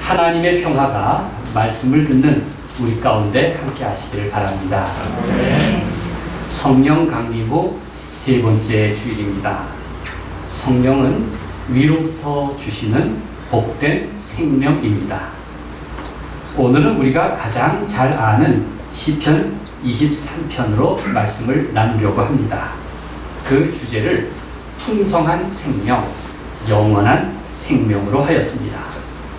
하나님의 평화가 말씀을 듣는 우리 가운데 함께 하시기를 바랍니다. 성령 강림 후 세 번째 주일입니다. 성령은 위로부터 주시는 복된 생명입니다. 오늘은 우리가 가장 잘 아는 시편 23편으로 말씀을 나누려고 합니다. 그 주제를 풍성한 생명, 영원한 생명으로 하였습니다.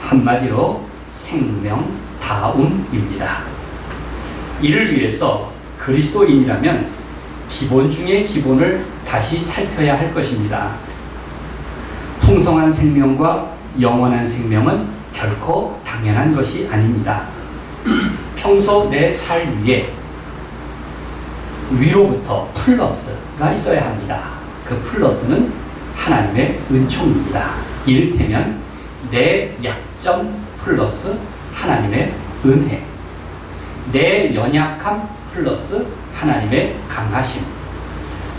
한마디로 생명다움입니다. 이를 위해서 그리스도인이라면 기본 중의 기본을 다시 살펴야 할 것입니다. 풍성한 생명과 영원한 생명은 결코 당연한 것이 아닙니다. 평소 내 삶 위에 위로부터 플러스가 있어야 합니다. 그 플러스는 하나님의 은총입니다. 이를테면 내 약점 플러스 하나님의 은혜, 내 연약함 플러스 하나님의 강하심,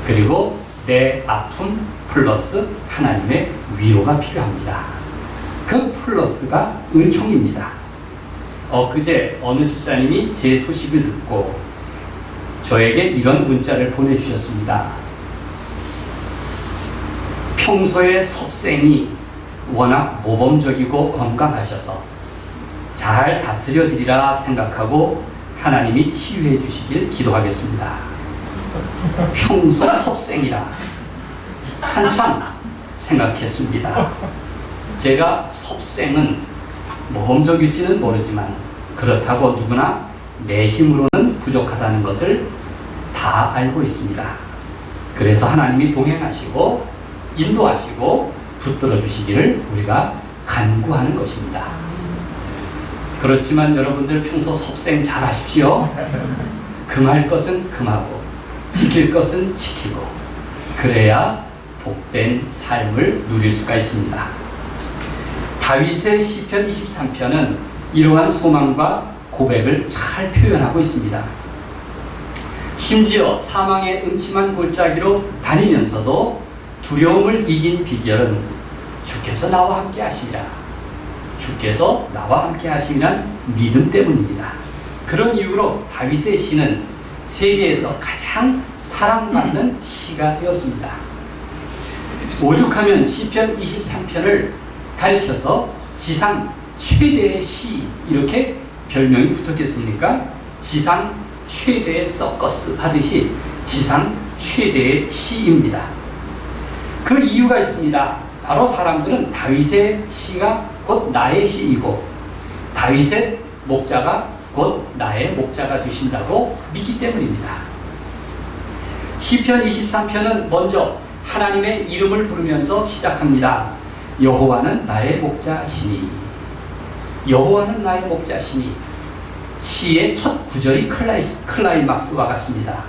그리고 내 아픔 플러스 하나님의 위로가 필요합니다. 그 플러스가 은총입니다. 엊그제 어느 집사님이 제 소식을 듣고 저에게 이런 문자를 보내주셨습니다. 평소에 섭생이 워낙 모범적이고 건강하셔서 잘 다스려지리라 생각하고 하나님이 치유해 주시길 기도하겠습니다. 평소 섭생이라 한참 생각했습니다. 제가 섭생은 모범적일지는 모르지만 그렇다고 누구나 내 힘으로는 부족하다는 것을 다 알고 있습니다. 그래서 하나님이 동행하시고 인도하시고 붙들어 주시기를 우리가 간구하는 것입니다. 그렇지만 여러분들 평소 섭생 잘 하십시오. 금할 것은 금하고 지킬 것은 지키고 그래야 복된 삶을 누릴 수가 있습니다. 다윗의 시편 23편은 이러한 소망과 고백을 잘 표현하고 있습니다. 심지어 사망의 음침한 골짜기로 다니면서도 두려움을 이긴 비결은 주께서 나와 함께 하시리라. 주께서 나와 함께 하시리란 믿음 때문입니다. 그런 이유로 다윗의 시는 세계에서 가장 사랑받는 시가 되었습니다. 오죽하면 시편 23편을 가리켜서 지상 최대의 시 이렇게 별명이 붙었겠습니까? 지상 최대의 서커스 하듯이 지상 최대의 시입니다. 그 이유가 있습니다. 바로 사람들은 다윗의 시가 곧 나의 시이고 다윗의 목자가 곧 나의 목자가 되신다고 믿기 때문입니다. 시편 23편은 먼저 하나님의 이름을 부르면서 시작합니다. 여호와는 나의 목자시니, 여호와는 나의 목자시니. 시의 첫 구절이 클라이막스와 같습니다.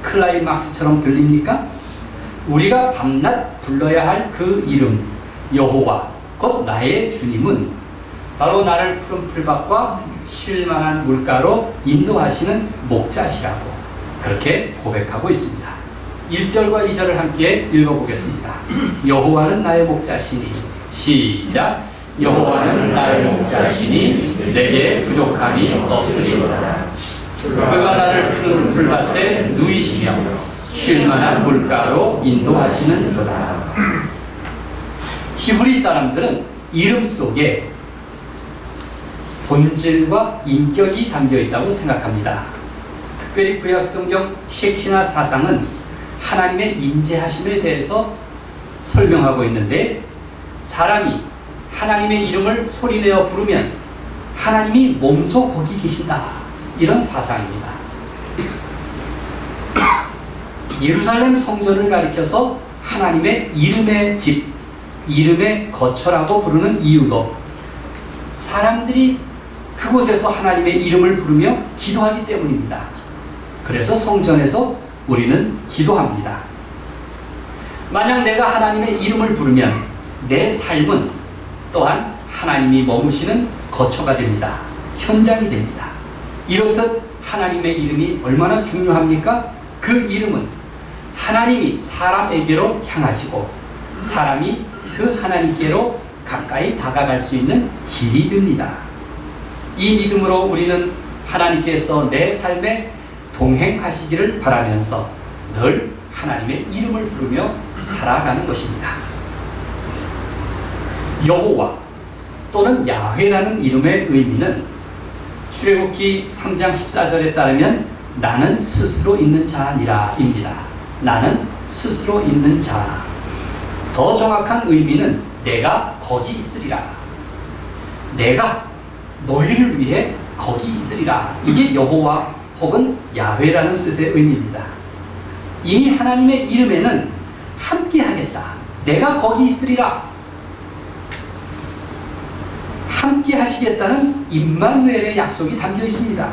클라이막스처럼 들립니까? 우리가 밤낮 불러야 할 그 이름 여호와 곧 나의 주님은 바로 나를 푸른 풀밭과 쉴만한 물가로 인도하시는 목자시라고 그렇게 고백하고 있습니다. 1절과 2절을 함께 읽어보겠습니다. 여호와는 나의 목자시니 시작. 여호와는 나의 목자시니 내게 부족함이 없으리로다. 그가 나를 푸른 풀밭에 누이시며 쉴만한 물가로 인도하시는도다. 히브리 사람들은 이름 속에 본질과 인격이 담겨 있다고 생각합니다. 특별히 구약성경 셰키나 사상은 하나님의 임재하심에 대해서 설명하고 있는데 사람이 하나님의 이름을 소리내어 부르면 하나님이 몸소 거기 계신다. 이런 사상입니다. 예루살렘 성전을 가리켜서 하나님의 이름의 집, 이름의 거처라고 부르는 이유도 사람들이 그곳에서 하나님의 이름을 부르며 기도하기 때문입니다. 그래서 성전에서 우리는 기도합니다. 만약 내가 하나님의 이름을 부르면 내 삶은 또한 하나님이 머무시는 거처가 됩니다. 현장이 됩니다. 이렇듯 하나님의 이름이 얼마나 중요합니까? 그 이름은 하나님이 사람에게로 향하시고 사람이 그 하나님께로 가까이 다가갈 수 있는 길이 됩니다. 이 믿음으로 우리는 하나님께서 내 삶에 동행하시기를 바라면서 늘 하나님의 이름을 부르며 살아가는 것입니다. 여호와 또는 야훼라는 이름의 의미는 출애굽기 3장 14절에 따르면 나는 스스로 있는 자니라 입니다. 나는 스스로 있는 자. 더 정확한 의미는 내가 거기 있으리라. 내가 너희를 위해 거기 있으리라. 이게 여호와 혹은 야훼라는 뜻의 의미입니다. 이미 하나님의 이름에는 함께 하겠다. 내가 거기 있으리라. 함께 하시겠다는 임마누엘의 약속이 담겨 있습니다.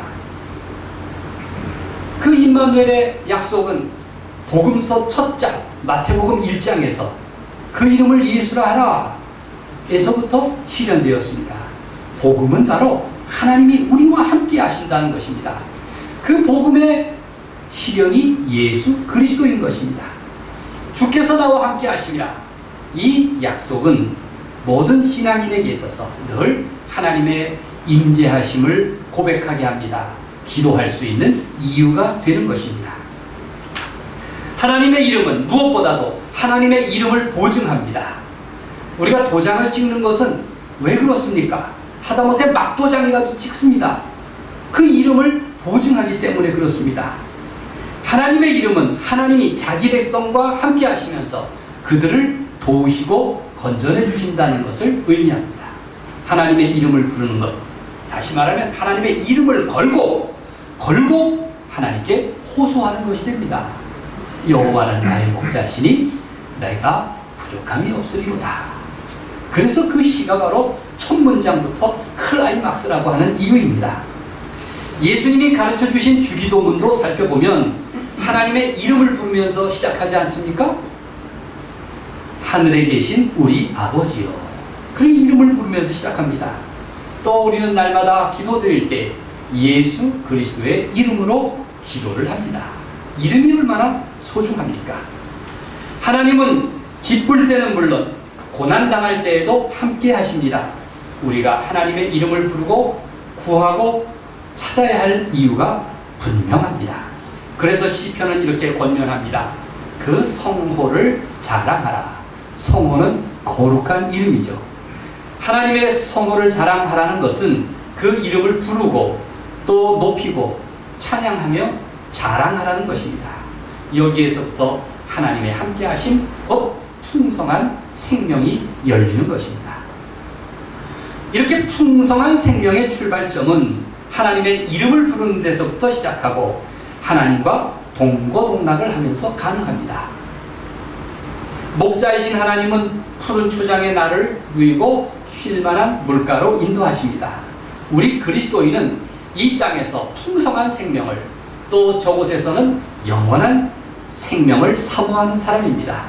그 임마누엘의 약속은 복음서 첫 장 마태복음 1장에서 그 이름을 예수라 하라 에서부터 실현되었습니다. 복음은 바로 하나님이 우리와 함께 하신다는 것입니다. 그 복음의 실현이 예수 그리스도인 것입니다. 주께서 나와 함께 하시리라. 이 약속은 모든 신앙인에게 있어서 늘 하나님의 임재하심을 고백하게 합니다. 기도할 수 있는 이유가 되는 것입니다. 하나님의 이름은 무엇보다도 하나님의 이름을 보증합니다. 우리가 도장을 찍는 것은 왜 그렇습니까? 하다못해 막도장이라도 찍습니다. 그 이름을 보증하기 때문에 그렇습니다. 하나님의 이름은 하나님이 자기 백성과 함께 하시면서 그들을 도우시고 건전해 주신다는 것을 의미합니다. 하나님의 이름을 부르는 것, 다시 말하면 하나님의 이름을 걸고 하나님께 호소하는 것이 됩니다. 여호와는 나의 목자시니 내가 부족함이 없으리로다. 그래서 그 시가 바로 첫 문장부터 클라이막스라고 하는 이유입니다. 예수님이 가르쳐 주신 주기도문도 살펴보면 하나님의 이름을 부르면서 시작하지 않습니까? 하늘에 계신 우리 아버지요. 그 이름을 부르면서 시작합니다. 또 우리는 날마다 기도드릴 때 예수 그리스도의 이름으로 기도를 합니다. 이름이 얼마나 소중합니까? 하나님은 기쁠 때는 물론 고난당할 때에도 함께 하십니다. 우리가 하나님의 이름을 부르고 구하고 찾아야 할 이유가 분명합니다. 그래서 시편은 이렇게 권면합니다. 그 성호를 자랑하라. 성호는 거룩한 이름이죠. 하나님의 성호를 자랑하라는 것은 그 이름을 부르고 또 높이고 찬양하며 자랑하라는 것입니다. 여기에서부터 하나님의 함께하심 곧 풍성한 생명이 열리는 것입니다. 이렇게 풍성한 생명의 출발점은 하나님의 이름을 부르는 데서부터 시작하고 하나님과 동고동락을 하면서 가능합니다. 목자이신 하나님은 푸른 초장에 나를 누이고 쉴만한 물가로 인도하십니다. 우리 그리스도인은 이 땅에서 풍성한 생명을 또 저곳에서는 영원한 생명을 사모하는 사람입니다.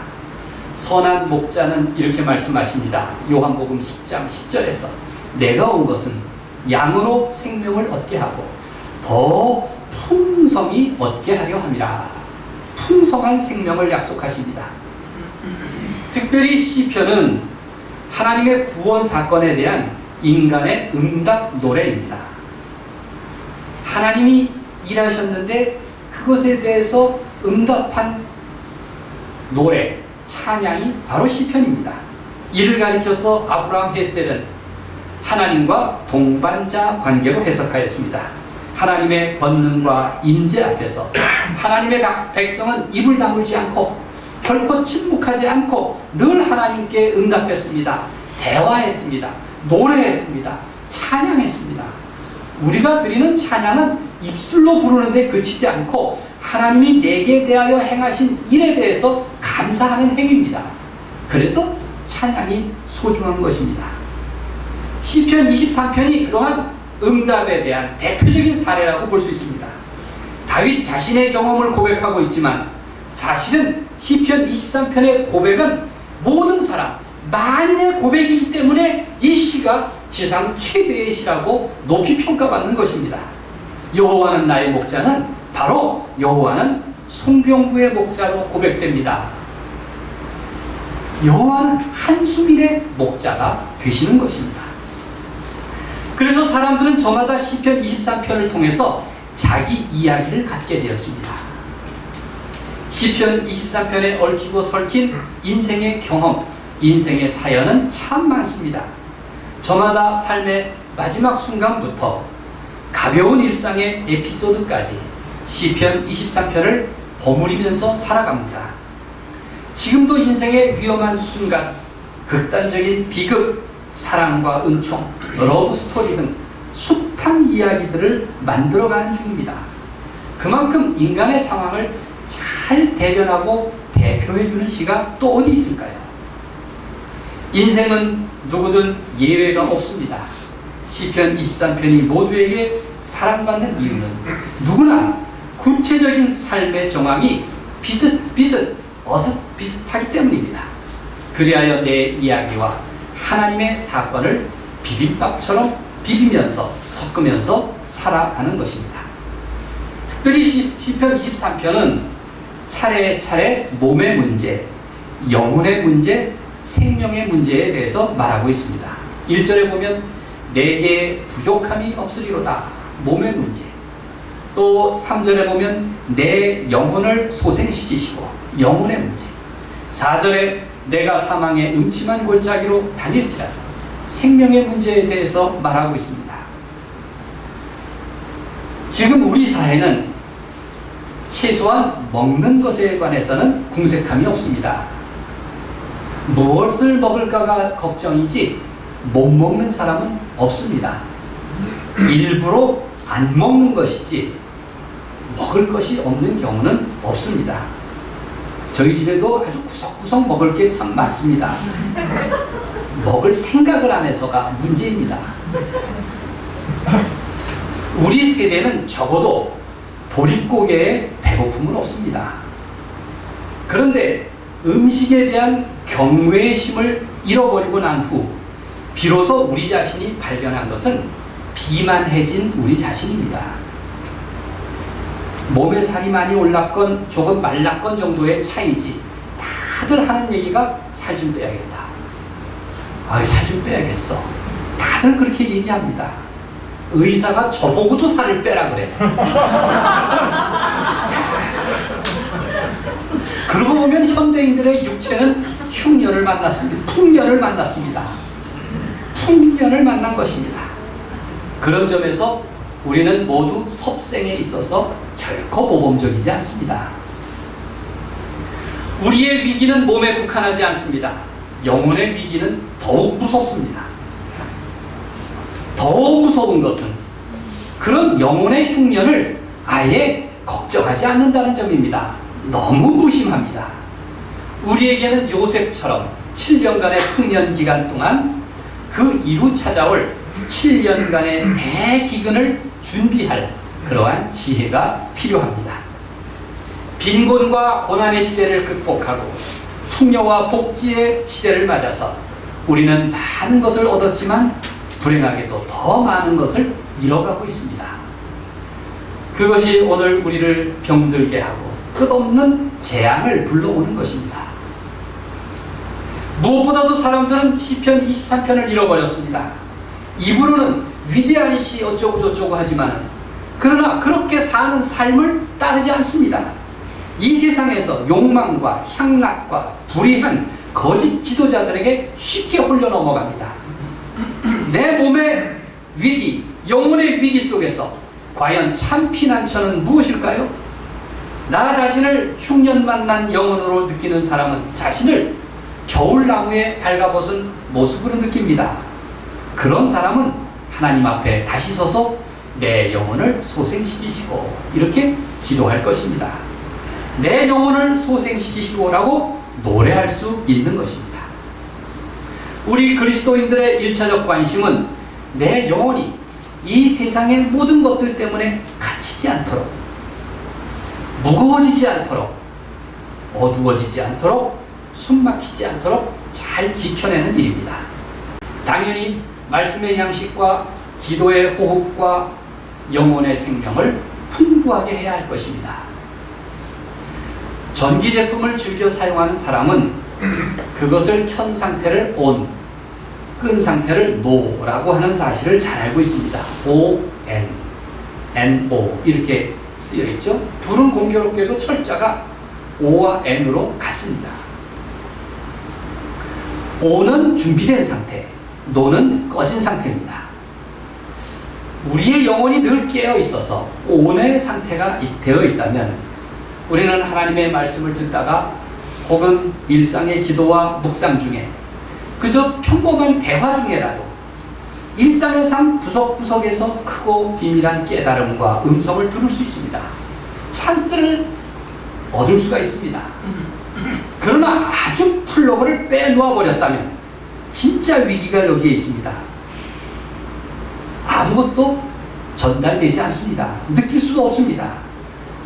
선한 목자는 이렇게 말씀하십니다. 요한복음 10장 10절에서 내가 온 것은 양으로 생명을 얻게 하고 더 풍성히 얻게 하려 함이라. 풍성한 생명을 약속하십니다. 특별히 시편은 하나님의 구원 사건에 대한 인간의 응답 노래입니다. 하나님이 일하셨는데 그것에 대해서 응답한 노래, 찬양이 바로 시편입니다. 이를 가리켜서 아브라함 헷셀은 하나님과 동반자 관계로 해석하였습니다. 하나님의 권능과 임재 앞에서 하나님의 백성은 입을 다물지 않고 결코 침묵하지 않고 늘 하나님께 응답했습니다. 대화했습니다. 노래했습니다. 찬양했습니다. 우리가 드리는 찬양은 입술로 부르는데 그치지 않고 하나님이 내게 대하여 행하신 일에 대해서 감사하는 행위입니다. 그래서 찬양이 소중한 것입니다. 시편 23편이 그러한 응답에 대한 대표적인 사례라고 볼 수 있습니다. 다윗 자신의 경험을 고백하고 있지만 사실은 시편 23편의 고백은 모든 사람, 만인의 고백이기 때문에 이 시가 지상 최대의 시라고 높이 평가받는 것입니다. 여호와는 나의 목자는 바로 여호와는 송병구의 목자로 고백됩니다. 여호와는 한수민의 목자가 되시는 것입니다. 그래서 사람들은 저마다 시편 23편을 통해서 자기 이야기를 갖게 되었습니다. 시편 23편에 얽히고 설킨 인생의 경험, 인생의 사연은 참 많습니다. 저마다 삶의 마지막 순간부터 가벼운 일상의 에피소드까지 시편 23편을 버무리면서 살아갑니다. 지금도 인생의 위험한 순간, 극단적인 비극, 사랑과 은총, 러브 스토리 등 숱한 이야기들을 만들어가는 중입니다. 그만큼 인간의 상황을 잘 대변하고 대표해주는 시가 또 어디 있을까요? 인생은 누구든 예외가 없습니다. 시편 23편이 모두에게 사랑받는 이유는 누구나 구체적인 삶의 정황이 비슷하기 때문입니다. 그리하여 내 이야기와 하나님의 사건을 비빔밥처럼 비비면서 섞으면서 살아가는 것입니다. 특별히 시편 23편은 차례차례 몸의 문제, 영혼의 문제, 생명의 문제에 대해서 말하고 있습니다. 1절에 보면 내게 부족함이 없으리로다, 몸의 문제. 또 3절에 보면 내 영혼을 소생시키시고, 영혼의 문제. 4절에 내가 사망의 음침한 골짜기로 다닐지라도, 생명의 문제에 대해서 말하고 있습니다. 지금 우리 사회는 최소한 먹는 것에 관해서는 궁색함이 없습니다. 무엇을 먹을까가 걱정이지 못 먹는 사람은 없습니다. 일부러 안 먹는 것이지 먹을 것이 없는 경우는 없습니다. 저희 집에도 아주 구석구석 먹을 게 참 많습니다. 먹을 생각을 안 해서가 문제입니다. 우리 세대는 적어도 보릿고개에 배고픔은 없습니다. 그런데 음식에 대한 경외심을 잃어버리고 난 후 비로소 우리 자신이 발견한 것은 비만해진 우리 자신입니다. 몸에 살이 많이 올랐건 조금 말랐건 정도의 차이지, 다들 하는 얘기가 살 좀 빼야겠다. 살 좀 빼야겠어. 다들 그렇게 얘기합니다. 의사가 저보고도 살을 빼라 그래. 그러고 보면 현대인들의 육체는 흉년을 만났습니다. 풍년을 만났습니다. 풍년을 만난 것입니다. 그런 점에서 우리는 모두 섭생에 있어서 결코 모범적이지 않습니다. 우리의 위기는 몸에 국한하지 않습니다. 영혼의 위기는 더욱 무섭습니다. 더 무서운 것은 그런 영혼의 흉년을 아예 걱정하지 않는다는 점입니다. 너무 무심합니다. 우리에게는 요셉처럼 7년간의 풍년 기간 동안 그 이후 찾아올 7년간의 대기근을 준비할 그러한 지혜가 필요합니다. 빈곤과 고난의 시대를 극복하고 풍요와 복지의 시대를 맞아서 우리는 많은 것을 얻었지만 불행하게도 더 많은 것을 잃어가고 있습니다. 그것이 오늘 우리를 병들게 하고 끝없는 재앙을 불러오는 것입니다. 무엇보다도 사람들은 시편 23편을 잃어버렸습니다. 입으로는 위대한 시 어쩌고 저쩌고 하지만 그러나 그렇게 사는 삶을 따르지 않습니다. 이 세상에서 욕망과 향락과 불의한 거짓 지도자들에게 쉽게 홀려 넘어갑니다. 내 몸의 위기, 영혼의 위기 속에서 과연 참 피난처는 무엇일까요? 나 자신을 흉년 만난 영혼으로 느끼는 사람은 자신을 겨울나무에 발가벗은 모습으로 느낍니다. 그런 사람은 하나님 앞에 다시 서서 내 영혼을 소생시키시고 이렇게 기도할 것입니다. 내 영혼을 소생시키시고 라고 노래할 수 있는 것입니다. 우리 그리스도인들의 1차적 관심은 내 영혼이 이 세상의 모든 것들 때문에 갇히지 않도록, 무거워지지 않도록, 어두워지지 않도록, 숨막히지 않도록 잘 지켜내는 일입니다. 당연히 말씀의 양식과 기도의 호흡과 영혼의 생명을 풍부하게 해야 할 것입니다. 전기 제품을 즐겨 사용하는 사람은 그것을 켠 상태를 ON, 끈 상태를 노라고 하는 사실을 잘 알고 있습니다. O-N, N-O 이렇게 쓰여 있죠. 둘은 공교롭게도 철자가 O와 N으로 같습니다. O는 준비된 상태, 노는 꺼진 상태입니다. 우리의 영혼이 늘 깨어 있어서 O의 상태가 되어 있다면 우리는 하나님의 말씀을 듣다가 혹은 일상의 기도와 묵상 중에 그저 평범한 대화 중에라도 일상의 삶 구석구석에서 크고 비밀한 깨달음과 음성을 들을 수 있습니다. 찬스를 얻을 수가 있습니다. 그러나 아주 플러그를 빼놓아 버렸다면 진짜 위기가 여기에 있습니다. 아무것도 전달되지 않습니다. 느낄 수도 없습니다.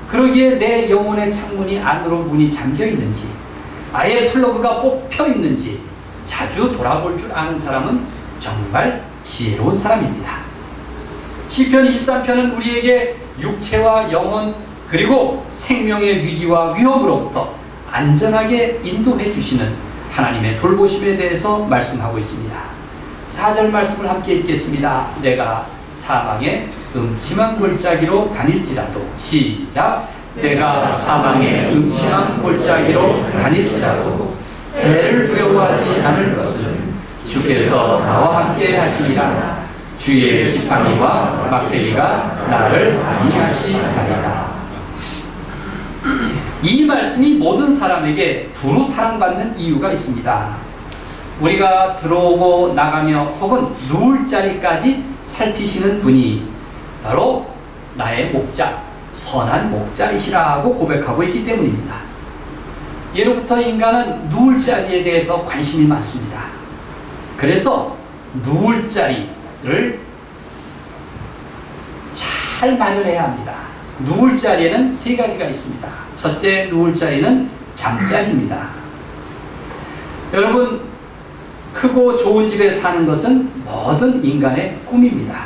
그러기에 내 영혼의 창문이 안으로 문이 잠겨 있는지 아예 플러그가 뽑혀 있는지 자주 돌아볼 줄 아는 사람은 정말 지혜로운 사람입니다. 시편 23편은 우리에게 육체와 영혼 그리고 생명의 위기와 위험으로부터 안전하게 인도해 주시는 하나님의 돌보심에 대해서 말씀하고 있습니다. 4절 말씀을 함께 읽겠습니다. 내가 사망의 음침한 골짜기로 다닐지라도 시작. 내가 사망의 음침한 골짜기로 다닐지라도 해를 두려워하지 않을 것은 주께서 나와 함께 하시리라. 주의 지팡이와 막대기가 나를 안위하시리라. 이 말씀이 모든 사람에게 두루 사랑받는 이유가 있습니다. 우리가 들어오고 나가며 혹은 누울 자리까지 살피시는 분이 바로 나의 목자, 선한 목자이시라고 고백하고 있기 때문입니다. 예로부터 인간은 누울 자리에 대해서 관심이 많습니다. 그래서 누울 자리를 잘 마련해야 합니다. 누울 자리에는 세 가지가 있습니다. 첫째 누울 자리는 잠자리입니다. 여러분, 크고 좋은 집에 사는 것은 모든 인간의 꿈입니다.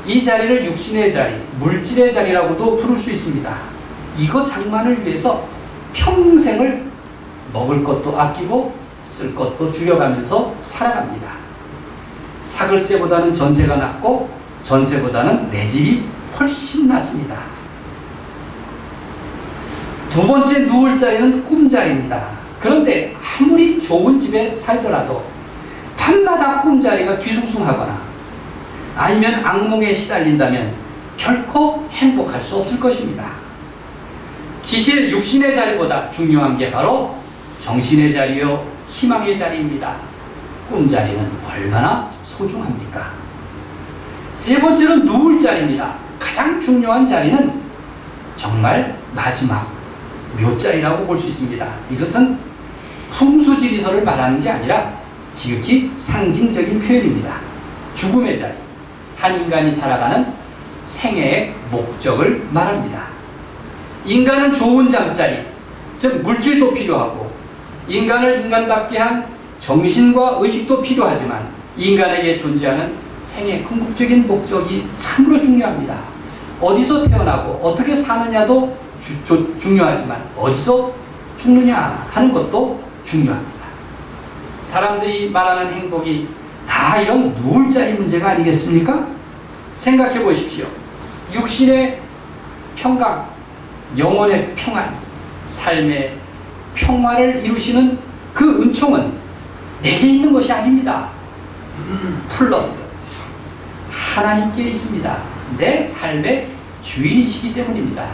이 자리를 육신의 자리, 물질의 자리라고도 부를 수 있습니다. 이거 장만을 위해서 평생을 먹을 것도 아끼고 쓸 것도 줄여가면서 살아갑니다. 사글세보다는 전세가 낫고 전세보다는 내 집이 훨씬 낫습니다. 두 번째 누울 자리는 꿈자리입니다. 그런데 아무리 좋은 집에 살더라도 밤마다 꿈자리가 뒤숭숭하거나 아니면 악몽에 시달린다면 결코 행복할 수 없을 것입니다. 기실 육신의 자리보다 중요한 게 바로 정신의 자리요 희망의 자리입니다. 꿈자리는 얼마나 소중합니까? 세 번째로 누울 자리입니다. 가장 중요한 자리는 정말 마지막 묘자리라고 볼 수 있습니다. 이것은 풍수지리설을 말하는 게 아니라 지극히 상징적인 표현입니다. 죽음의 자리, 한 인간이 살아가는 생애의 목적을 말합니다. 인간은 좋은 잠자리, 즉 물질도 필요하고 인간을 인간답게 한 정신과 의식도 필요하지만 인간에게 존재하는 생애 궁극적인 목적이 참으로 중요합니다. 어디서 태어나고 어떻게 사느냐도 중요하지만 어디서 죽느냐 하는 것도 중요합니다. 사람들이 말하는 행복이 다 이런 누울 자리 문제가 아니겠습니까? 생각해 보십시오. 육신의 평강, 영혼의 평안, 삶의 평화를 이루시는 그 은총은 내게 있는 것이 아닙니다. 플러스 하나님께 있습니다. 내 삶의 주인이시기 때문입니다.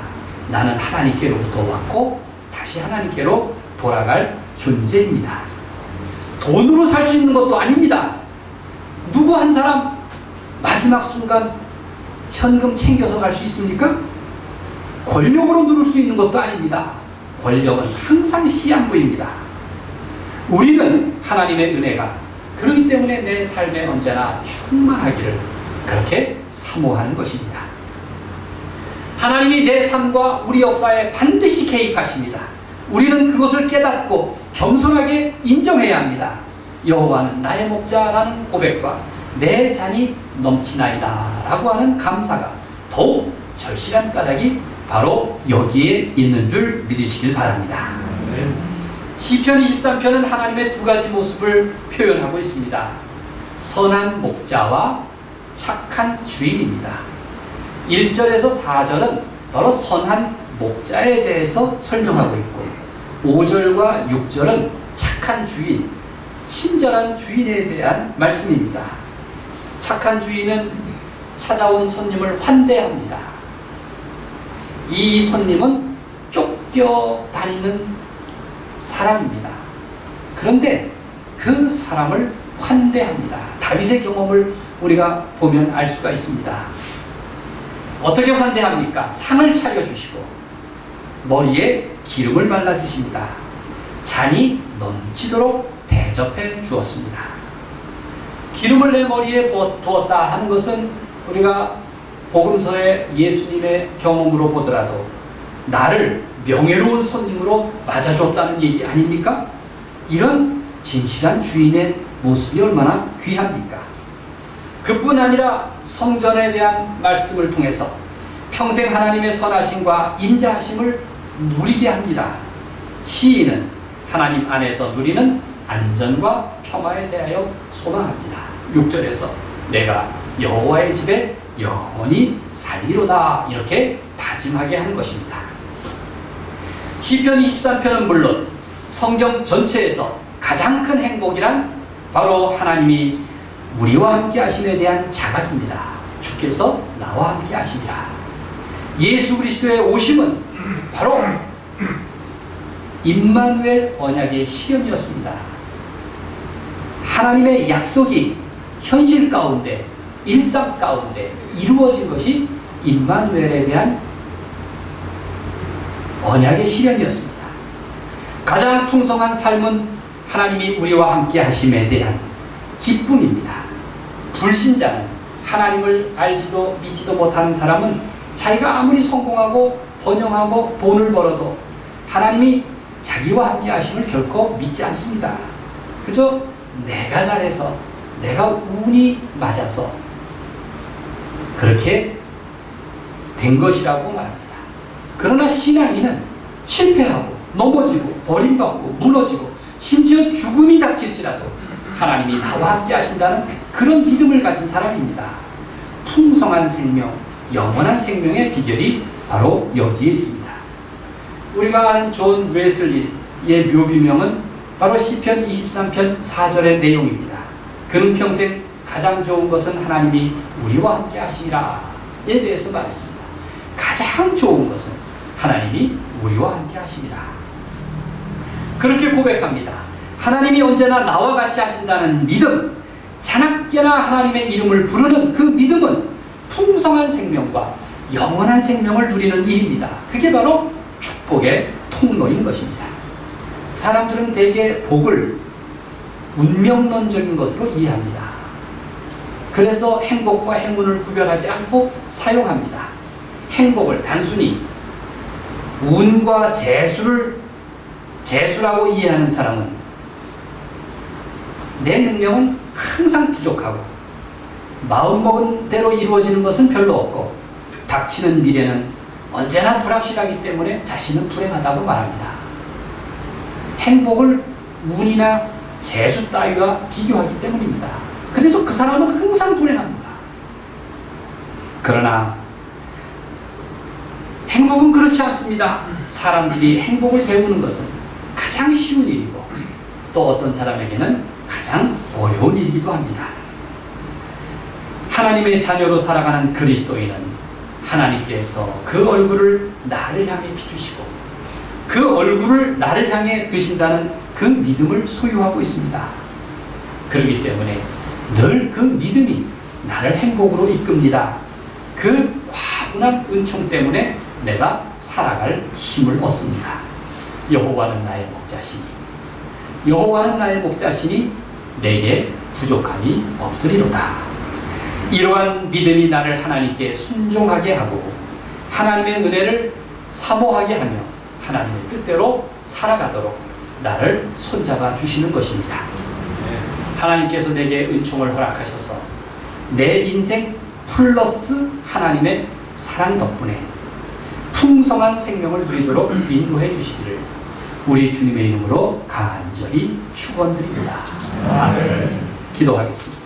나는 하나님께로부터 왔고 다시 하나님께로 돌아갈 존재입니다. 돈으로 살 수 있는 것도 아닙니다. 누구 한 사람 마지막 순간 현금 챙겨서 갈 수 있습니까? 권력으로 누릴 수 있는 것도 아닙니다. 권력은 항상 시한부입니다. 우리는 하나님의 은혜가 그렇기 때문에 내 삶에 언제나 충만하기를 그렇게 사모하는 것입니다. 하나님이 내 삶과 우리 역사에 반드시 개입하십니다. 우리는 그것을 깨닫고 겸손하게 인정해야 합니다. 여호와는 나의 목자라는 고백과 내 잔이 넘치나이다 라고 하는 감사가 더욱 절실한 까닭이 바로 여기에 있는 줄 믿으시길 바랍니다. 시편 23편은 하나님의 두 가지 모습을 표현하고 있습니다. 선한 목자와 착한 주인입니다. 1절에서 4절은 바로 선한 목자에 대해서 설명하고 있고 5절과 6절은 착한 주인, 친절한 주인에 대한 말씀입니다. 착한 주인은 찾아온 손님을 환대합니다. 이 손님은 쫓겨다니는 사람입니다. 그런데 그 사람을 환대합니다. 다윗의 경험을 우리가 보면 알 수가 있습니다. 어떻게 환대합니까? 상을 차려주시고 머리에 기름을 발라주십니다. 잔이 넘치도록 대접해 주었습니다. 기름을 내 머리에 부었다 하는 것은 우리가 복음서의 예수님의 경험으로 보더라도 나를 명예로운 손님으로 맞아줬다는 얘기 아닙니까? 이런 진실한 주인의 모습이 얼마나 귀합니까? 그뿐 아니라 성전에 대한 말씀을 통해서 평생 하나님의 선하심과 인자하심을 누리게 합니다. 시인은 하나님 안에서 누리는 안전과 평화에 대하여 소망합니다. 6절에서 내가 여호와의 집에 영원히 살리로다 이렇게 다짐하게 하는 것입니다. 시편 23편은 물론 성경 전체에서 가장 큰 행복이란 바로 하나님이 우리와 함께 하심에 대한 자각입니다. 주께서 나와 함께 하심이라. 예수 그리스도의 오심은 바로 임마누엘 언약의 실현이었습니다. 하나님의 약속이 현실 가운데, 일상 가운데 이루어진 것이 임마누엘에 대한 언약의 실현이었습니다. 가장 풍성한 삶은 하나님이 우리와 함께 하심에 대한 기쁨입니다. 불신자는, 하나님을 알지도 믿지도 못하는 사람은 자기가 아무리 성공하고 번영하고 돈을 벌어도 하나님이 자기와 함께 하심을 결코 믿지 않습니다. 그저 내가 잘해서, 내가 운이 맞아서 그렇게 된 것이라고 말합니다. 그러나 신앙인은 실패하고 넘어지고 버림받고 무너지고 심지어 죽음이 닥칠지라도 하나님이 나와 함께 하신다는 그런 믿음을 가진 사람입니다. 풍성한 생명, 영원한 생명의 비결이 바로 여기에 있습니다. 우리가 아는 존 웨슬리의 묘비명은 바로 시편 23편 4절의 내용입니다. 그는 평생 가장 좋은 것은 하나님이 우리와 함께 하시리라에 대해서 말했습니다. 가장 좋은 것은 하나님이 우리와 함께 하시리라. 그렇게 고백합니다. 하나님이 언제나 나와 같이 하신다는 믿음, 자나깨나 하나님의 이름을 부르는 그 믿음은 풍성한 생명과 영원한 생명을 누리는 일입니다. 그게 바로 축복의 통로인 것입니다. 사람들은 대개 복을 운명론적인 것으로 이해합니다. 그래서 행복과 행운을 구별하지 않고 사용합니다. 행복을 단순히 운과 재수라고 이해하는 사람은 내 능력은 항상 부족하고 마음먹은 대로 이루어지는 것은 별로 없고 닥치는 미래는 언제나 불확실하기 때문에 자신은 불행하다고 말합니다. 행복을 운이나 재수 따위와 비교하기 때문입니다. 그래서 그 사람은 항상 불행합니다. 그러나 행복은 그렇지 않습니다. 사람들이 행복을 배우는 것은 가장 쉬운 일이고 또 어떤 사람에게는 가장 어려운 일이기도 합니다. 하나님의 자녀로 살아가는 그리스도인은 하나님께서 그 얼굴을 나를 향해 비추시고 그 얼굴을 나를 향해 드신다는 그 믿음을 소유하고 있습니다. 그렇기 때문에 늘 그 믿음이 나를 행복으로 이끕니다. 그 과분한 은총 때문에 내가 살아갈 힘을 얻습니다. 여호와는 나의 목자시니 여호와는 나의 목자시니 내게 부족함이 없으리로다. 이러한 믿음이 나를 하나님께 순종하게 하고 하나님의 은혜를 사모하게 하며 하나님의 뜻대로 살아가도록 나를 손잡아 주시는 것입니다. 하나님께서 내게 은총을 허락하셔서 내 인생 플러스 하나님의 사랑 덕분에 풍성한 생명을 누리도록 인도해 주시기를 우리 주님의 이름으로 간절히 축원드립니다. 아멘. 기도하겠습니다.